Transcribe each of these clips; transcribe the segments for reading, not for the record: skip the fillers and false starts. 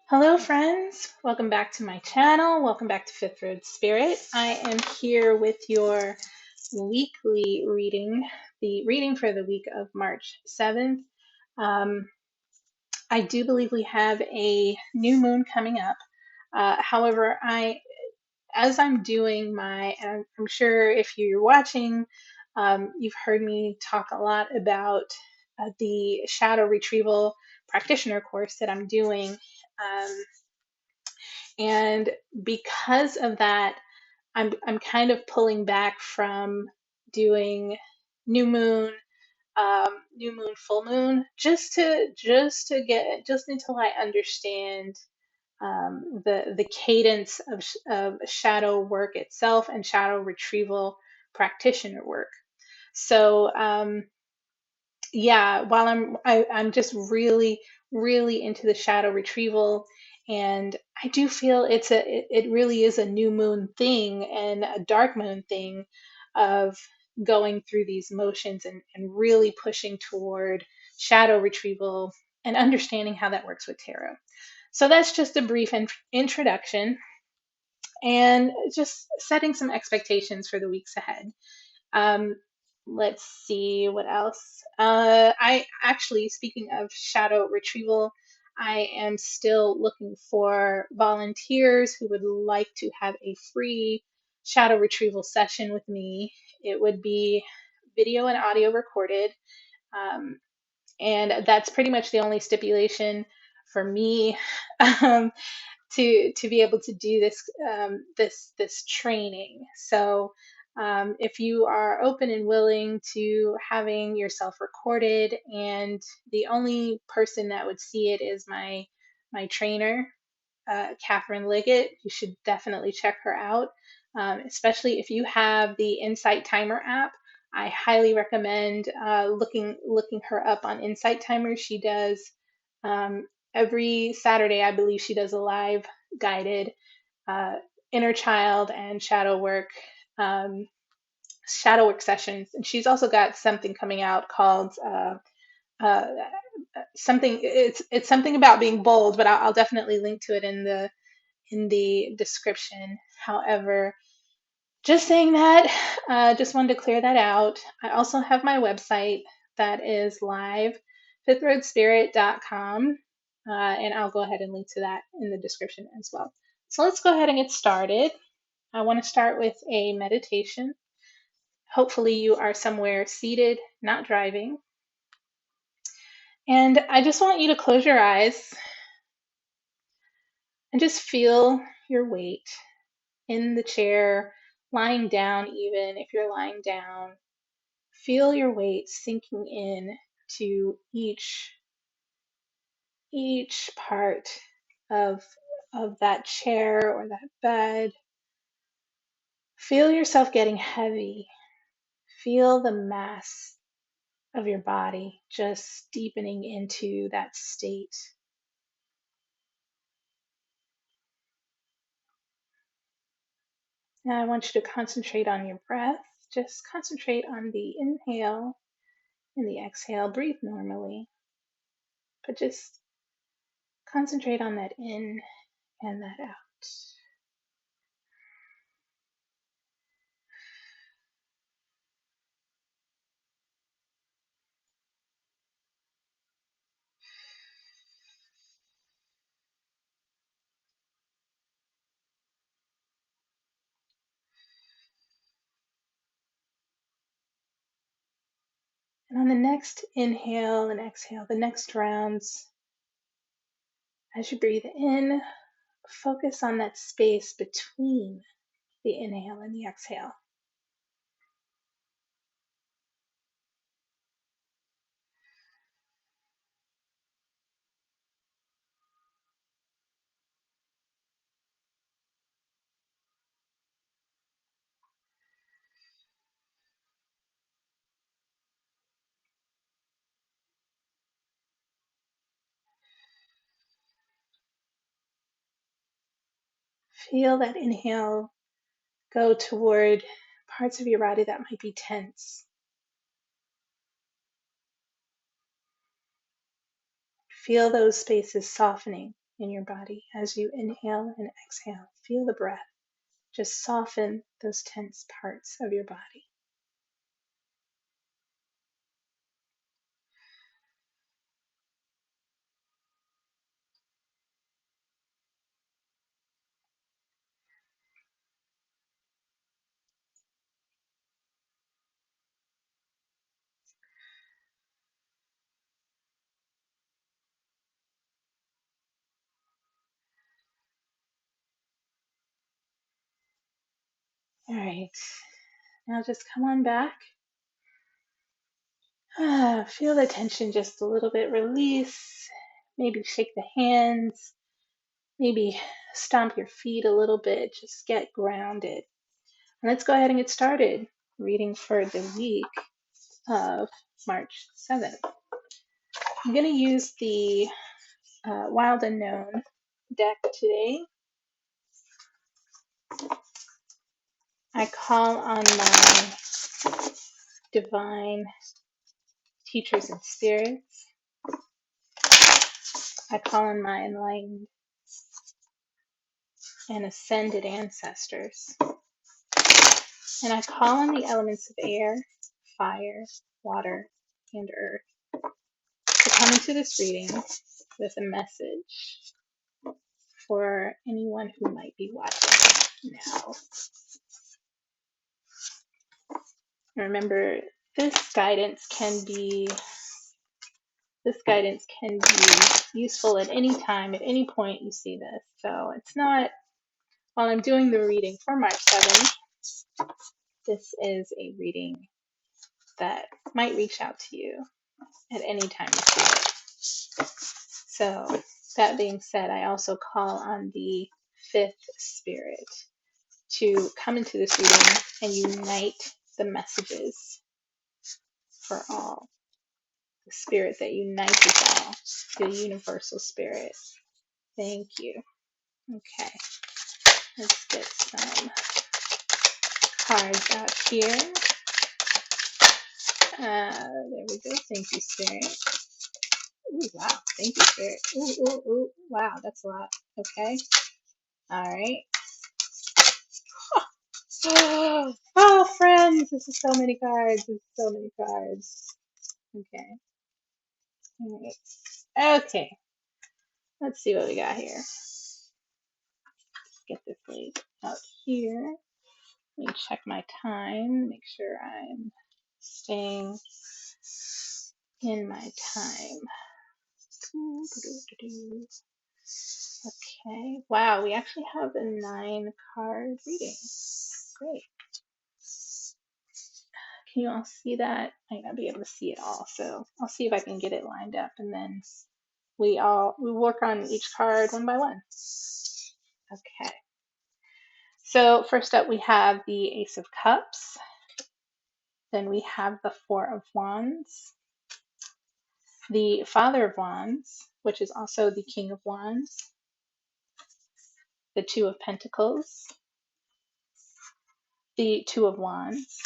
Hello, friends. Welcome back to my channel. Welcome back to Fifth Road Spirit. I am here with your weekly reading, the reading for the week of March 7th. Um, I do believe we have a new moon coming up. However, as I'm doing and I'm sure if you're watching, you've heard me talk a lot about the shadow retrieval practitioner course that I'm doing. And because of that, I'm kind of pulling back from doing new moon, new moon, full moon, just until I understand the cadence of shadow work itself and shadow retrieval practitioner work. So yeah, while I'm just really into the shadow retrieval, and I do feel it really is a new moon thing and a dark moon thing of going through these motions and really pushing toward shadow retrieval and understanding how that works with tarot. So that's just a brief introduction and just setting some expectations for the weeks ahead. Um, let's see what else. I actually, speaking of shadow retrieval, I am still looking for volunteers who would like to have a free shadow retrieval session with me. It would be video and audio recorded. Um, and that's pretty much the only stipulation for me. um, to be able to do this training. So if you are open and willing to having yourself recorded, and the only person that would see it is my trainer, Catherine Liggett, you should definitely check her out. Especially if you have the Insight Timer app. I highly recommend looking her up on Insight Timer. She does every Saturday, I believe she does a live guided uh, inner child and um, shadow work sessions. And she's also got something coming out called uh, something. It's something about being bold, but I'll definitely link to it in the description. However, just saying that, just wanted to clear that out. I also have my website that is live, fifthroadspirit.com, and I'll go ahead and link to that in the description as well. So let's go ahead and get started. I want to start with a meditation. Hopefully, you are somewhere seated, not driving. And I just want you to close your eyes and just feel your weight in the chair, lying down, even if you're lying down. Feel your weight sinking in to each part of that chair or that bed. Feel yourself getting heavy. Feel the mass of your body just deepening into that state. Now I want you to concentrate on your breath. Just concentrate on the inhale and the exhale. Breathe normally, but just concentrate on that in and that out. And on the next inhale and exhale, the next rounds, as you breathe in, focus on that space between the inhale and the exhale. Feel that inhale go toward parts of your body that might be tense. Feel those spaces softening. in your body as you inhale and exhale. Feel the breath. Just soften those tense parts of your body. All right, now just come on back. Feel the tension just a little bit release. Maybe shake the hands. Maybe stomp your feet a little bit. Just get grounded. And let's go ahead and get started reading for the week of March 7th. I'm going to use the Wild Unknown deck today. I call on my divine teachers and spirits. I call on my enlightened and ascended ancestors. And I call on the elements of air, fire, water, and earth to come into this reading with a message for anyone who might be watching now. Remember, this guidance can be useful at any time, at any point you see this. So it's not, while I'm doing the reading for March 7th, this is a reading that might reach out to you at any time you see it. So that being said, I also call on the fifth spirit to come into this reading and unite the messages for all. The spirit that unites us all, the universal spirit. Thank you. Okay, let's get some cards out here. There we go. Thank you, Spirit. Ooh, wow. Thank you, Spirit. Ooh, ooh, ooh. Wow, that's a lot. Okay. All right. Oh, friends. This is so many cards. This is so many cards. Okay. All right. Okay. Let's see what we got here. Get this laid out here. Let me check my time. Make sure I'm staying in my time. Okay. Wow, we actually have a 9-card reading. Great. Can you all see that? I might not be able to see it all, so I'll see if I can get it lined up, and then we work on each card one by one. Okay. So first up, we have the Ace of Cups. Then we have the Four of Wands, the Father of Wands, which is also the King of Wands, the Two of Pentacles, the Two of Wands,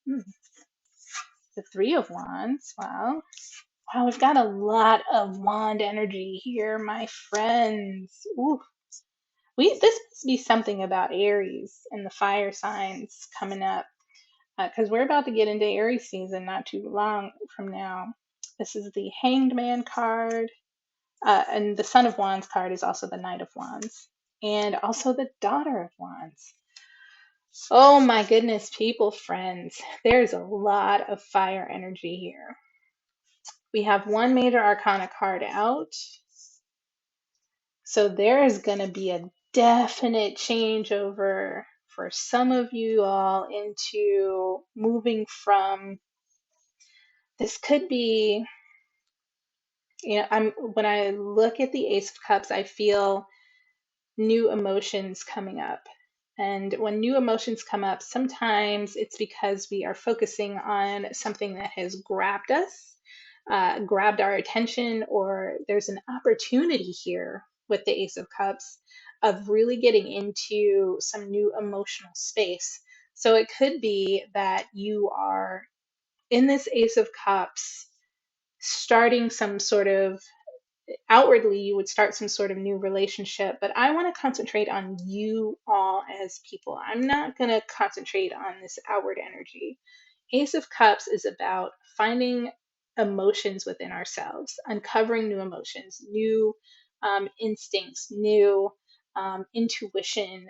the Three of Wands. Wow, we've got a lot of wand energy here, my friends. Ooh. This must be something about Aries and the fire signs coming up, because we're about to get into Aries season not too long from now. This is the Hanged Man card, and the Son of Wands card is also the Knight of Wands, and also the Daughter of Wands. Oh my goodness, people, friends, there's a lot of fire energy here. We have one major arcana card out, so there is going to be a definite changeover for some of you all into moving from, this could be, when I look at the Ace of Cups, I feel new emotions coming up. And when new emotions come up, sometimes it's because we are focusing on something that has grabbed us, grabbed our attention, or there's an opportunity here with the Ace of Cups of really getting into some new emotional space. So it could be that you are in this Ace of Cups starting some sort of outwardly you would start some sort of new relationship, but I want to concentrate on you all as people. I'm not going to concentrate on this outward energy. Ace of Cups is about finding emotions within ourselves, uncovering new emotions, new instincts, new intuition,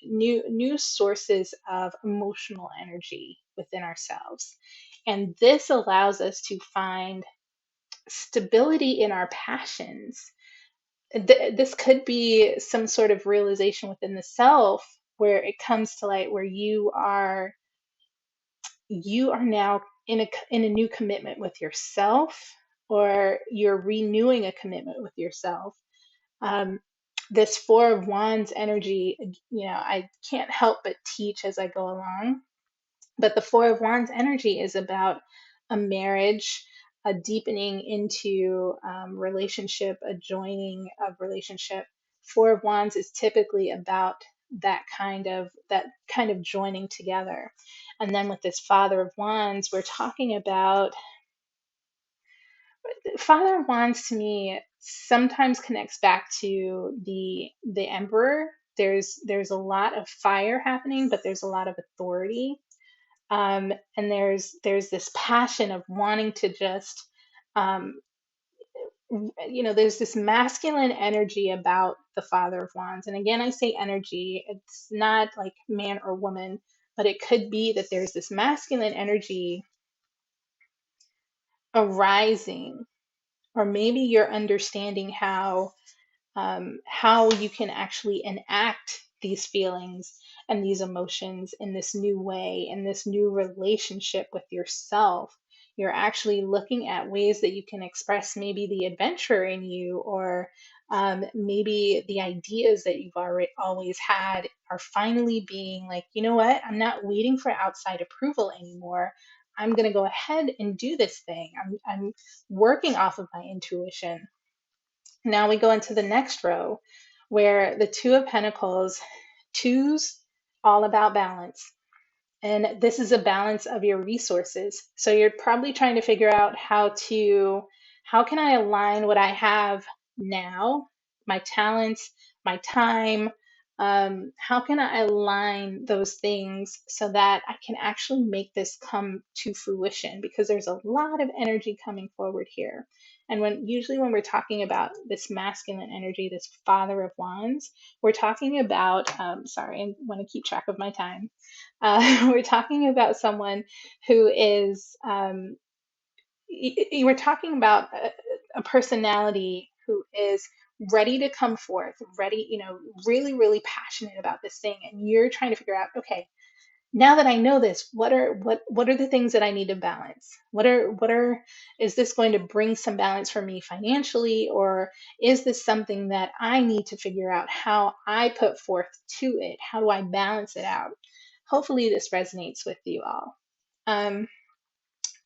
new sources of emotional energy within ourselves. And this allows us to find stability in our passions. This could be some sort of realization within the self where it comes to light where you are now in a new commitment with yourself, or you're renewing a commitment with yourself. um, this Four of Wands energy, I can't help but teach as I go along, but the Four of Wands energy is about a marriage, a deepening into relationship, a joining of relationship. Four of Wands is typically about that kind of joining together. And then with this Father of Wands, we're talking about Father of Wands to me sometimes connects back to the Emperor. There's a lot of fire happening, but there's a lot of authority, and there's this passion of wanting to just um, there's this masculine energy about the Father of Wands. And again, I say energy, it's not like man or woman, but it could be that there's this masculine energy arising, or maybe you're understanding how you can actually enact these feelings and these emotions in this new way, in this new relationship with yourself. You're actually looking at ways that you can express maybe the adventure in you, or maybe the ideas that you've already always had are finally being like, you know what? I'm not waiting for outside approval anymore. I'm going to go ahead and do this thing. I'm working off of my intuition. Now we go into the next row where the Two of Pentacles, two's all about balance. And this is a balance of your resources. So you're probably trying to figure out how can I align what I have now, my talents, my time, how can I align those things so that I can actually make this come to fruition? Because there's a lot of energy coming forward here. And usually when we're talking about this masculine energy, this Father of Wands, we're talking about, sorry, I want to keep track of my time. We're talking about someone who is, we're talking about a personality who is ready to come forth, ready, really, really passionate about this thing. And you're trying to figure out, okay, now that I know this, what are the things that I need to balance? Is this going to bring some balance for me financially, or is this something that I need to figure out how I put forth to it? How do I balance it out? Hopefully this resonates with you all. Um,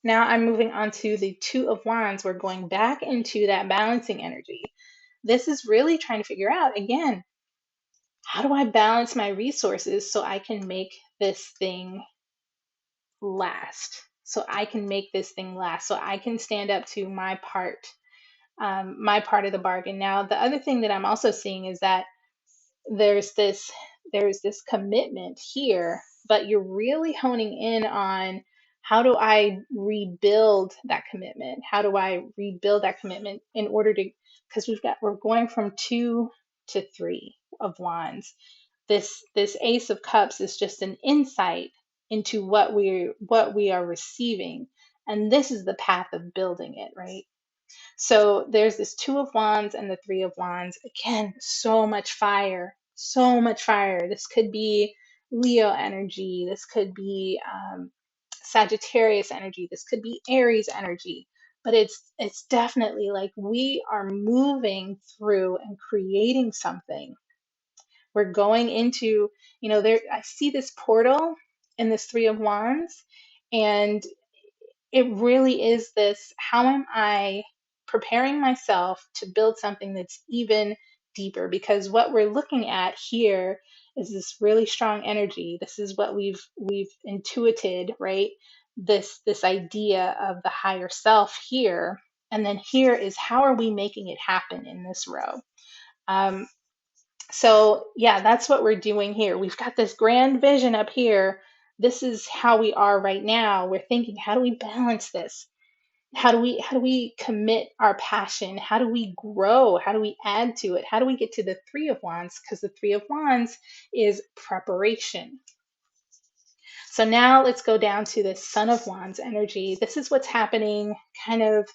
Now I'm moving on to the Two of Wands. We're going back into that balancing energy. This is really trying to figure out, again, how do I balance my resources so I can make this thing last? So I can make this thing last. So I can stand up to my part of the bargain. Now, the other thing that I'm also seeing is that there's this there's this commitment here, but you're really honing in on, how do I rebuild that commitment? How do I rebuild that commitment in order to, because we're going from two to three of wands. This Ace of Cups is just an insight into what we are receiving, and this is the path of building it, right? So there's this Two of Wands and the Three of Wands. Again, so much fire, so much fire. This could be Leo energy. This could be Sagittarius energy. This could be Aries energy. But it's definitely like we are moving through and creating something. We're going into, there. I see this portal in this Three of Wands, and it really is this, how am I preparing myself to build something that's even deeper? Because what we're looking at here is this really strong energy. This is what we've intuited, right? This idea of the higher self here. And then here is how are we making it happen in this row? Um, so, yeah, that's what we're doing here. We've got this grand vision up here. This is how we are right now. We're thinking, how do we balance this? How do we commit our passion? How do we grow? How do we add to it? How do we get to the 3 of Wands? Because the 3 of Wands is preparation. So now let's go down to the Son of Wands energy. This is what's happening kind of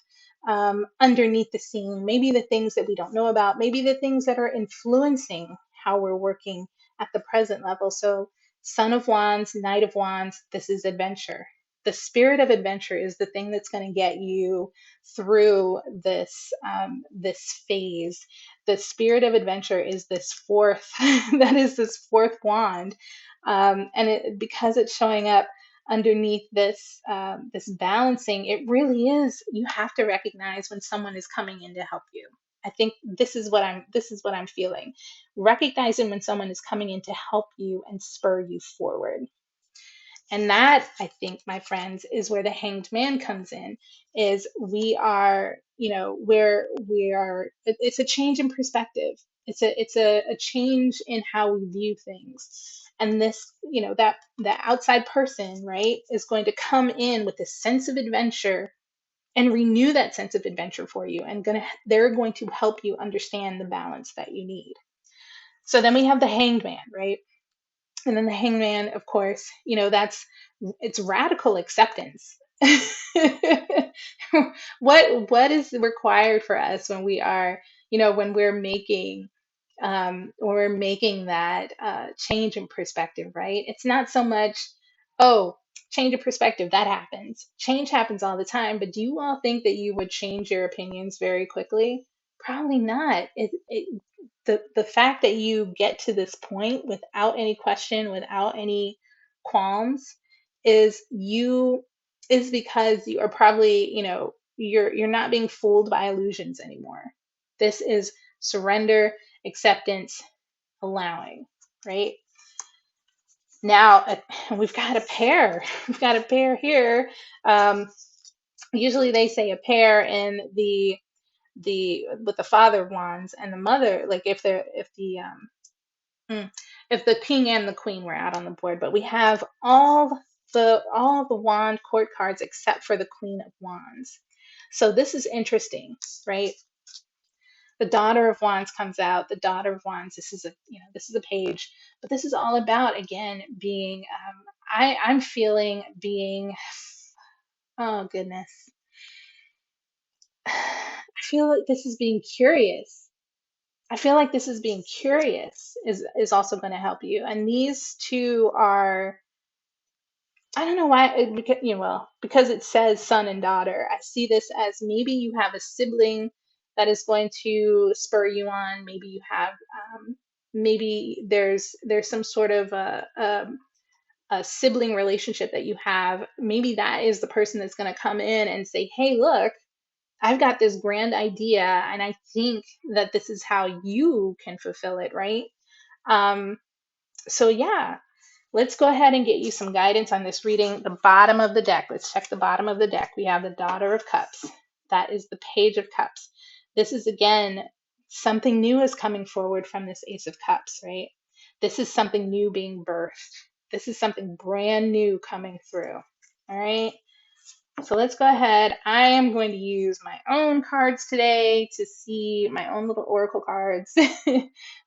underneath the scene. Maybe the things that we don't know about, maybe the things that are influencing how we're working at the present level. So, Son of Wands, Knight of Wands, this is adventure. The spirit of adventure is the thing that's going to get you through this phase. The spirit of adventure is this fourth, that is this fourth wand, because it's showing up underneath this balancing. It really is, you have to recognize when someone is coming in to help you. I think this is what I'm feeling. Recognizing when someone is coming in to help you and spur you forward. And that, I think, my friends, is where the Hanged Man comes in. Is we are, where we are. It's a change in perspective. It's a change in how we view things. And this, that outside person, right, is going to come in with a sense of adventure and renew that sense of adventure for you, and they're going to help you understand the balance that you need. So then we have the Hanged Man, right? And then the Hangman, of course, it's radical acceptance. What is required for us when we are, when we're making that change in perspective, right? It's not so much, oh, change of perspective, that happens. Change happens all the time, but do you all think that you would change your opinions very quickly? Probably not. The fact that you get to this point without any question, without any qualms, is you is because you are probably, you're not being fooled by illusions anymore. This is surrender, acceptance, allowing, right? Now, we've got a pair. We've got a pair here. Um, Usually they say a pair in the with the Father of Wands and the Mother, like if the king and the queen were out on the board, but we have all the wand court cards except for the Queen of Wands. So this is interesting, right? The Daughter of Wands comes out. The Daughter of Wands. This is a page, but this is all about, again, being. I'm feeling being. Oh goodness, I feel like this is being curious. I feel like this is being curious is also going to help you. And these two are, I don't know why, because, because it says son and daughter. I see this as maybe you have a sibling that is going to spur you on. Maybe you have, maybe there's some sort of a sibling relationship that you have. Maybe that is the person that's going to come in and say, hey, look, I've got this grand idea, and I think that this is how you can fulfill it, right? Um, so yeah, let's go ahead and get you some guidance on this reading. The bottom of the deck, let's check the bottom of the deck. We have the Daughter of Cups. That is the Page of Cups. This is, again, something new is coming forward from this Ace of Cups, right? This is something new being birthed. This is something brand new coming through. All right. So let's go ahead. I am going to use my own cards today to see my own little oracle cards.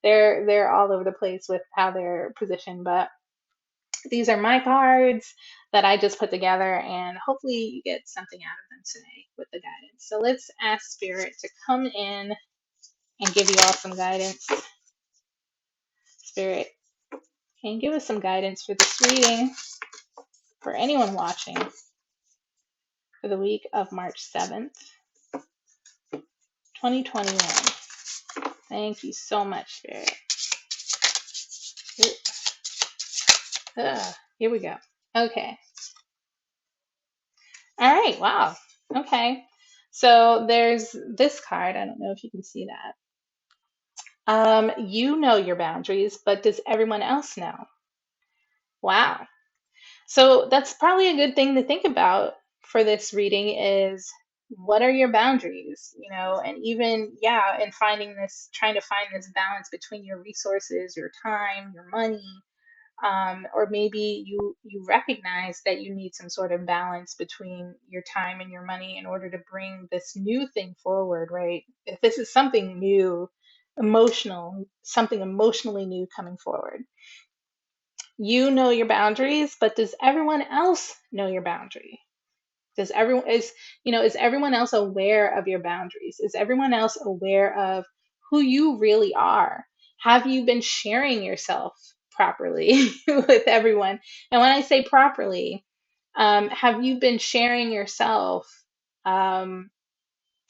They're all over the place with how they're positioned, but these are my cards that I just put together, and hopefully you get something out of them today with the guidance. So let's ask Spirit to come in and give you all some guidance. Spirit, can you give us some guidance for this reading for anyone watching for the week of March 7th, 2021? Thank you so much, Spirit. Here we go. Okay. All right. Wow. Okay. So there's this card. I don't know if you can see that. You know your boundaries, but does everyone else know? Wow. So that's probably a good thing to think about for this reading is what are your boundaries, and even, yeah, and trying to find this balance between your resources, your time, your money, or maybe you recognize that you need some sort of balance between your time and your money in order to bring this new thing forward, right? If this is something new, something emotionally new coming forward, you know your boundaries, but does everyone else know your boundary? Does everyone is everyone else aware of your boundaries? Is everyone else aware of who you really are? Have you been sharing yourself properly with everyone? And when I say properly, have you been sharing yourself? Um,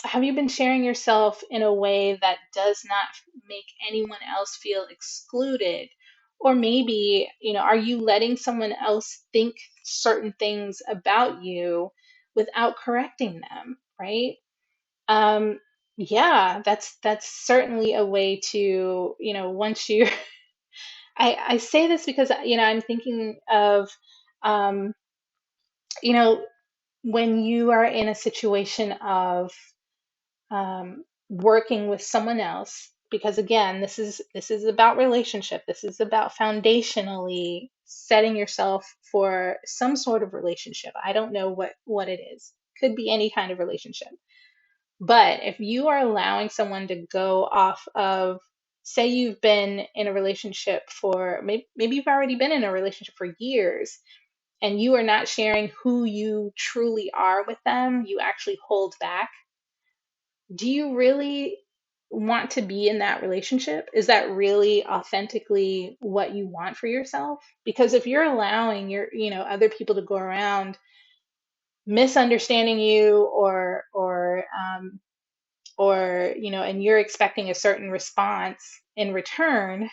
have you been sharing yourself in a way that does not make anyone else feel excluded? Or maybe, are you letting someone else think certain things about you without correcting them, right? Um, yeah, that's certainly a way to, once you I say this because, I'm thinking of, um, you know, when you are in a situation of working with someone else, because again, this is about relationship. This is about foundationally setting yourself for some sort of relationship. I don't know what it is. Could be any kind of relationship. But if you are allowing someone to go off of, say you've been in a relationship for, maybe you've already been in a relationship for years, and you are not sharing who you truly are with them, you actually hold back. Do you really want to be in that relationship? Is that really authentically what you want for yourself? Because if you're allowing other people to go around misunderstanding you, and you're expecting a certain response in return,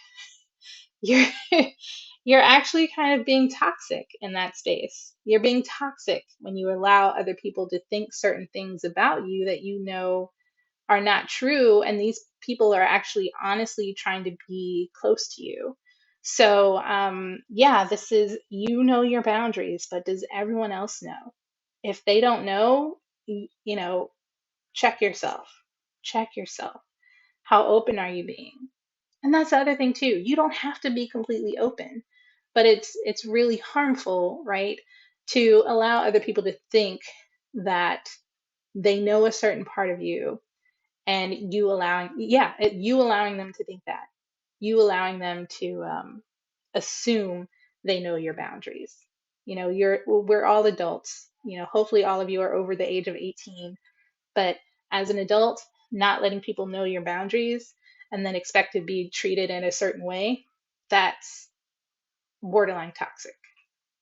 you're you're actually kind of being toxic in that space. You're being toxic when you allow other people to think certain things about you that are not true, and these people are actually honestly trying to be close to you. So, yeah, this is, your boundaries, but does everyone else know? If they don't know, check yourself. Check yourself. How open are you being? And that's the other thing too. You don't have to be completely open, but it's really harmful, right, to allow other people to think that they know a certain part of you, and you allowing them to think that, you allowing them to assume they know your boundaries. We're all adults. Hopefully all of you are over the age of 18, but as an adult, not letting people know your boundaries and then expect to be treated in a certain way, that's borderline toxic.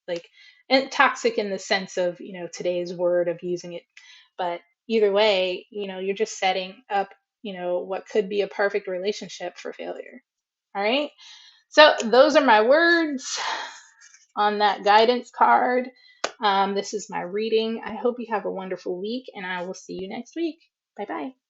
Like, and toxic in the sense of, today's word of using it. But either way, you're just setting up, what could be a perfect relationship for failure. All right. So those are my words on that guidance card. This is my reading. I hope you have a wonderful week, and I will see you next week. Bye bye.